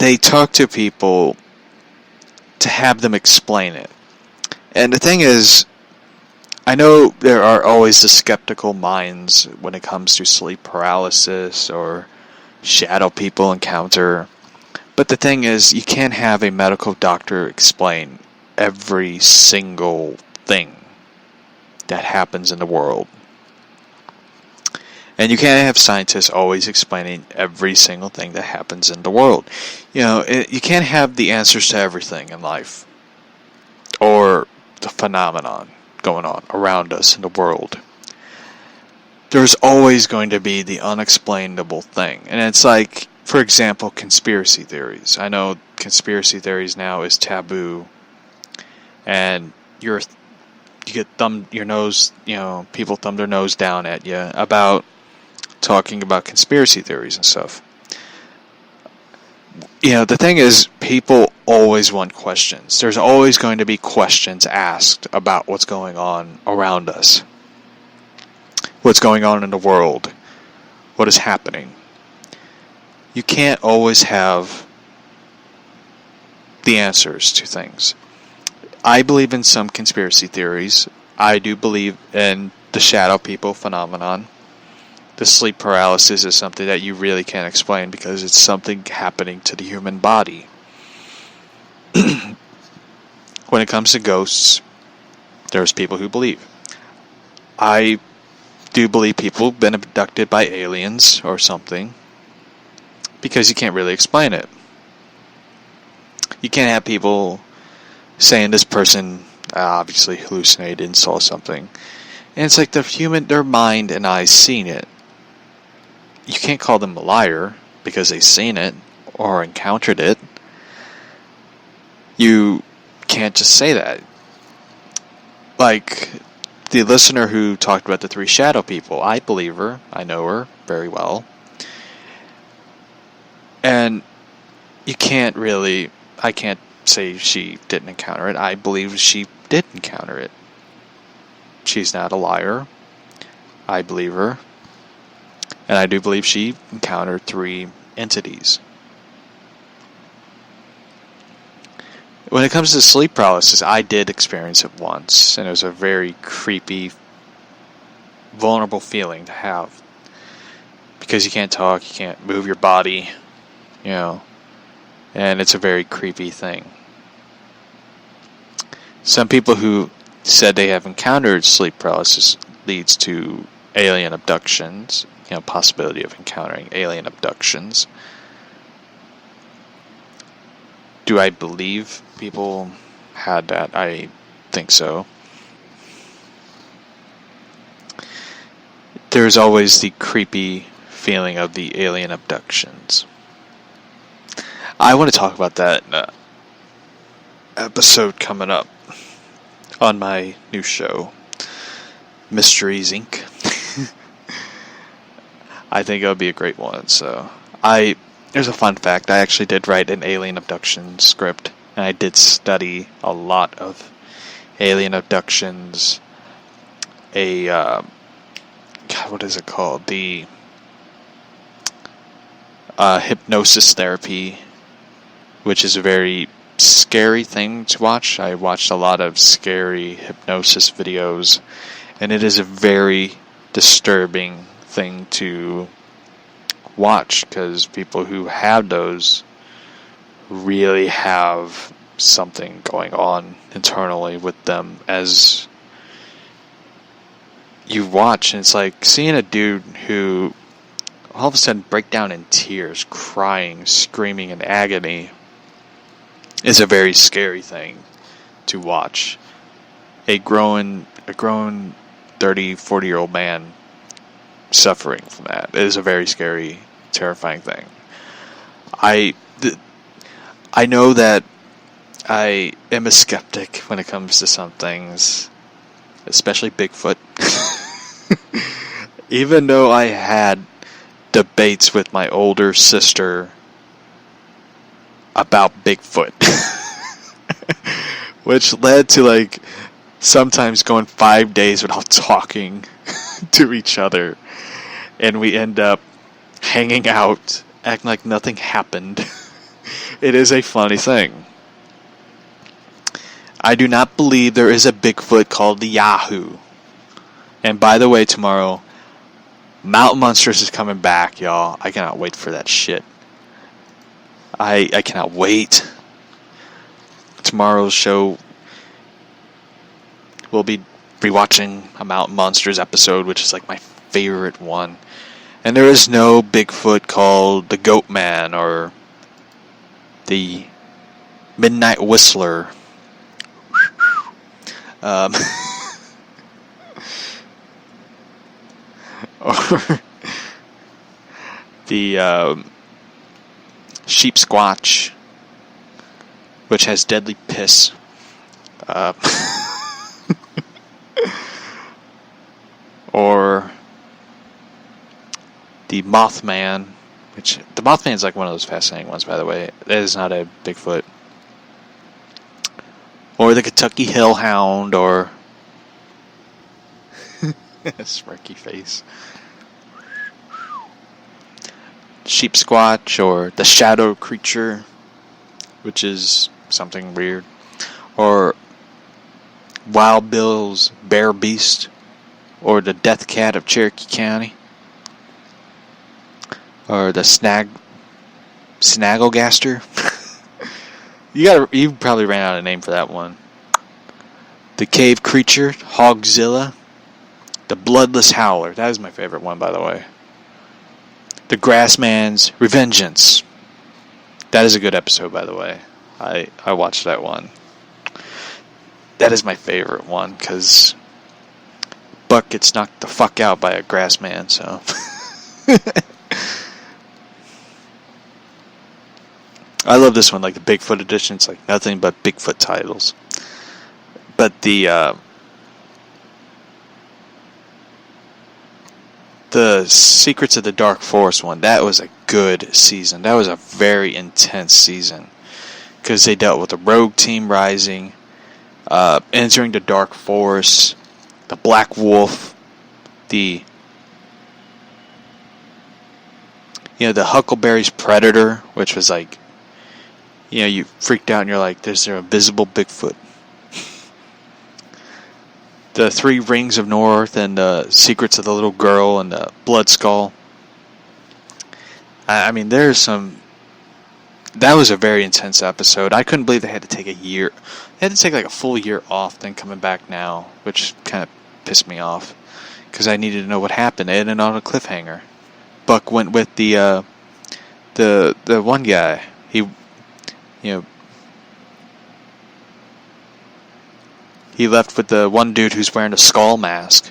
they talk to people to have them explain it. And the thing is, I know there are always the skeptical minds when it comes to sleep paralysis or shadow people encounter. But the thing is, you can't have a medical doctor explain every single thing that happens in the world. And you can't have scientists always explaining every single thing that happens in the world. You can't have the answers to everything in life. Or the phenomenon going on around us in the world. There's always going to be the unexplainable thing. And it's like, for example, conspiracy theories. I know conspiracy theories now is taboo. And you get your nose, people thumb their nose down at you about talking about conspiracy theories and stuff. The thing is, people always want questions. There's always going to be questions asked about what's going on around us. What's going on in the world. What is happening. You can't always have the answers to things. I believe in some conspiracy theories. I do believe in the shadow people phenomenon. The sleep paralysis is something that you really can't explain because it's something happening to the human body. When it comes to ghosts, there's people who believe. I do believe people have been abducted by aliens or something because you can't really explain it. You can't have people saying this person obviously hallucinated and saw something. And it's like their mind and eyes seen it. You can't call them a liar because they've seen it or encountered it. You can't just say that. Like the listener who talked about the 3 shadow people, I believe her. I know her very well. And I can't say she didn't encounter it. I believe she did encounter it. She's not a liar. I believe her. And I do believe she encountered 3 entities. When it comes to sleep paralysis, I did experience it once. And it was a very creepy, vulnerable feeling to have. Because you can't talk, you can't move your body, And it's a very creepy thing. Some people who said they have encountered sleep paralysis leads to alien abductions. Possibility of encountering alien abductions. Do I believe people had that? I think so. There's always the creepy feeling of the alien abductions. I want to talk about that in an episode coming up on my new show, Mysteries Inc. I think it would be a great one. So, there's a fun fact. I actually did write an alien abduction script, and I did study a lot of alien abductions. What is it called? The hypnosis therapy, which is a very scary thing to watch. I watched a lot of scary hypnosis videos, and it is a very disturbing thing to watch because people who have those really have something going on internally with them as you watch. And it's like seeing a dude who all of a sudden break down in tears, crying, screaming in agony is a very scary thing to watch. A grown 30, 40-year-old man suffering from that. It is a very scary, terrifying thing. I know that I am a skeptic when it comes to some things, especially Bigfoot. Even though I had debates with my older sister about Bigfoot, which led to sometimes going 5 days without talking to each other. And we end up hanging out, acting like nothing happened It is a funny thing. I do not believe there is a Bigfoot called the Yahoo. And by the way, tomorrow, Mountain Monsters is coming back, y'all. I cannot wait for that shit. I cannot wait. Tomorrow's show, we'll be rewatching a Mountain Monsters episode, which is like my favorite one. And there is no Bigfoot called the Goat Man or the Midnight Whistler. Or the Sheep Squatch, which has deadly piss. Or the Mothman, which the Mothman is like one of those fascinating ones, by the way. That is not a Bigfoot. Or the Kentucky Hellhound, or smirky face. Sheep Squatch, or the Shadow Creature, which is something weird. Or Wild Bill's Bear Beast, or the Death Cat of Cherokee County, or the Snagglegaster. You probably ran out of name for that one. The Cave Creature, Hogzilla, the Bloodless Howler. That is my favorite one, by the way. The Grassman's Revengeance. That is a good episode, by the way. I watched that one. That is my favorite one, because Buck gets knocked the fuck out by a Grassman, so... I love this one, like the Bigfoot edition. It's like nothing but Bigfoot titles. But the Secrets of the Dark Forest one, that was a good season. That was a very intense season. Because they dealt with the Rogue Team rising, entering the Dark Forest, the Black Wolf, the Huckleberry's Predator, which was like, you freaked out and you're like, there's an invisible Bigfoot. The Three Rings of North and the Secrets of the Little Girl and the Blood Skull. I mean, there's some... That was a very intense episode. I couldn't believe they had to take a year. They had to take like a full year off, then coming back now, which kind of pissed me off. Because I needed to know what happened. They ended on a cliffhanger. Buck went with the one guy. He left with the one dude who's wearing a skull mask.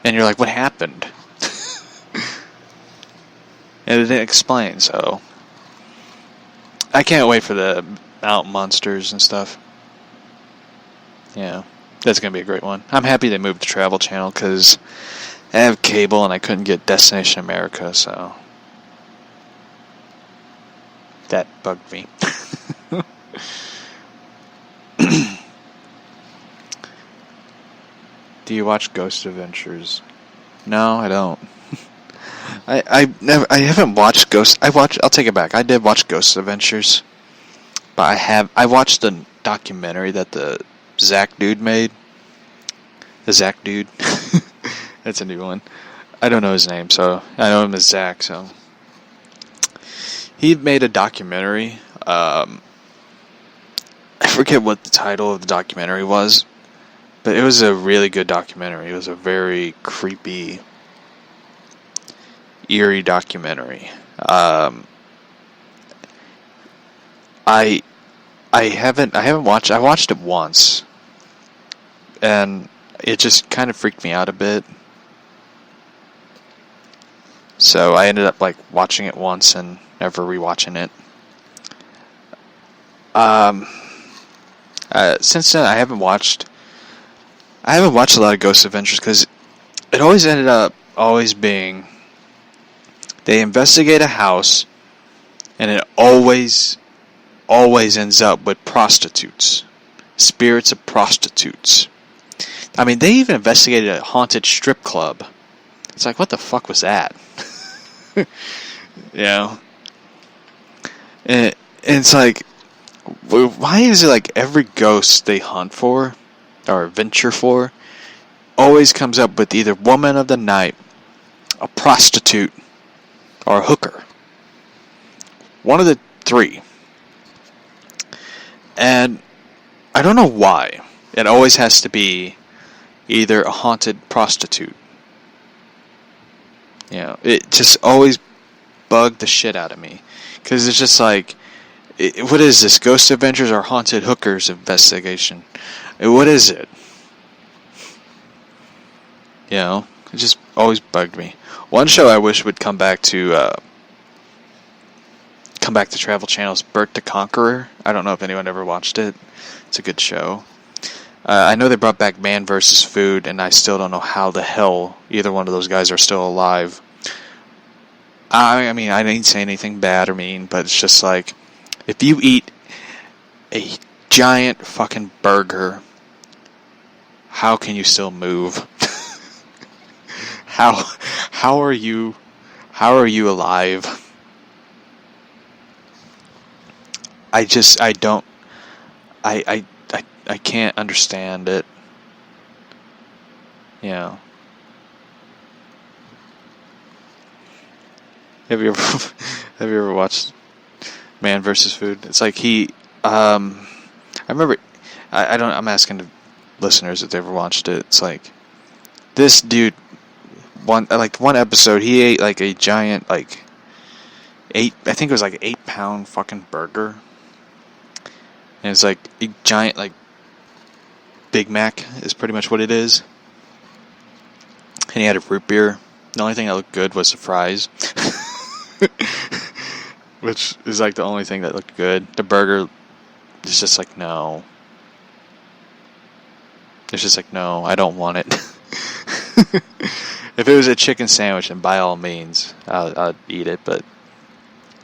And you're like, what happened? And it didn't explain, so... I can't wait for the Mountain Monsters and stuff. Yeah, that's going to be a great one. I'm happy they moved to Travel Channel, because I have cable and I couldn't get Destination America, so... That bugged me. Do you watch Ghost Adventures? No, I don't. I haven't watched Ghost. I'll take it back. I did watch Ghost Adventures, but I watched the documentary that the Zach dude made. The Zach dude. That's a new one. I don't know his name, so I know him as Zach. So he made a documentary. I forget what the title of the documentary was, but it was a really good documentary. It was a very creepy, eerie documentary. I haven't watched. I watched it once, and it just kind of freaked me out a bit. So I ended up like watching it once and never rewatching it. Since then, I haven't watched a lot of Ghost Adventures because it always ended up being they investigate a house and it always ends up with prostitutes, spirits of prostitutes. I mean, they even investigated a haunted strip club. It's like, what the fuck was that? You know? And it's like, why is it like every ghost they hunt for, or venture for, always comes up with either woman of the night, a prostitute, or a hooker? One of the three. And I don't know why. It always has to be either a haunted prostitute. You know, it just always bugged the shit out of me. Because it's just like, what is this? Ghost Adventures or Haunted Hookers Investigation? What is it? You know, it just always bugged me. One show I wish would come back to Travel Channel's Bert the Conqueror. I don't know if anyone ever watched it. It's a good show. I know they brought back Man vs. Food, and I still don't know how the hell either one of those guys are still alive. I mean, I didn't say anything bad or mean, but it's just like, if you eat a giant fucking burger, how can you still move? How are you alive? I can't understand it. You know. Have you ever watched Man vs. Food? It's like I remember, I'm asking the listeners if they ever watched it. It's like, this dude, one episode, he ate like a giant, like, I think it was like 8-pound fucking burger. And it's like a giant, like, Big Mac is pretty much what it is. And he had a root beer. The only thing that looked good was the fries. Which is like the only thing that looked good. The burger is just like, no. It's just like, no, I don't want it. If it was a chicken sandwich, then by all means, I'd eat it. But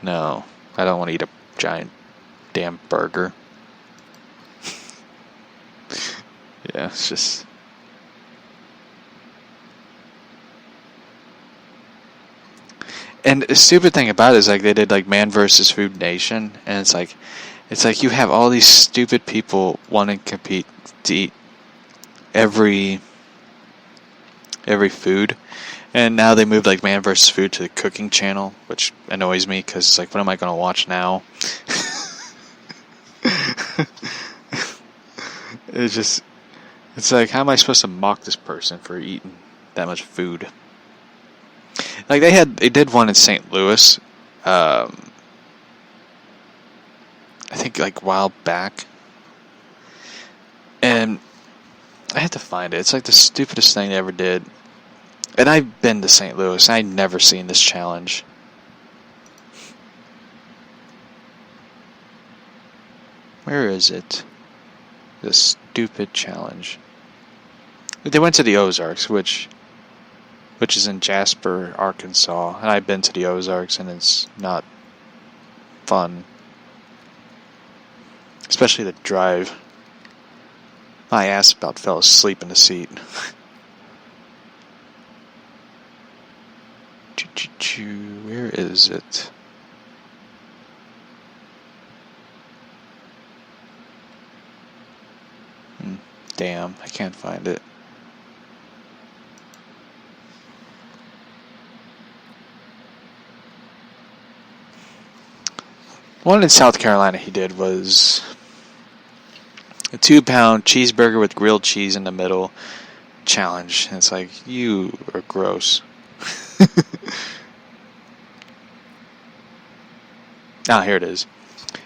no, I don't want to eat a giant damn burger. Yeah, it's just... And the stupid thing about it is, like, they did, like, Man vs. Food Nation, and it's like you have all these stupid people wanting to compete to eat every food, and now they moved, like, Man vs. Food to the cooking channel, which annoys me, because it's like, what am I going to watch now? It's like, how am I supposed to mock this person for eating that much food? Like, they did one in St. Louis, I think, like, a while back, and I had to find it. It's like the stupidest thing they ever did. And I've been to St. Louis, and I'd never seen this challenge. Where is it? This stupid challenge. They went to the Ozarks, which is in Jasper, Arkansas. And I've been to the Ozarks, and it's not fun. Especially the drive. My ass about fell asleep in the seat. Where is it? Damn, I can't find it. One in South Carolina he did was a 2-pound cheeseburger with grilled cheese in the middle challenge. And it's like, you are gross. Here it is.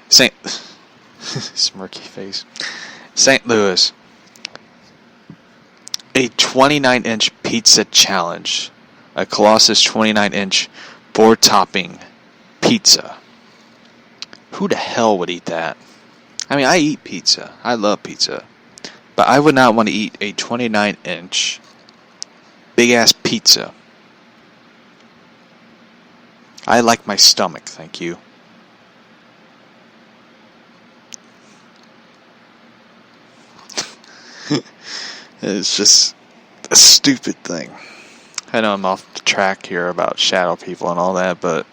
Smirky face. St. Louis. A 29-inch pizza challenge. A Colossus 29-inch 4-topping pizza. Who the hell would eat that? I mean, I eat pizza. I love pizza. But I would not want to eat a 29-inch big-ass pizza. I like my stomach, thank you. It's just a stupid thing. I know I'm off the track here about shadow people and all that, but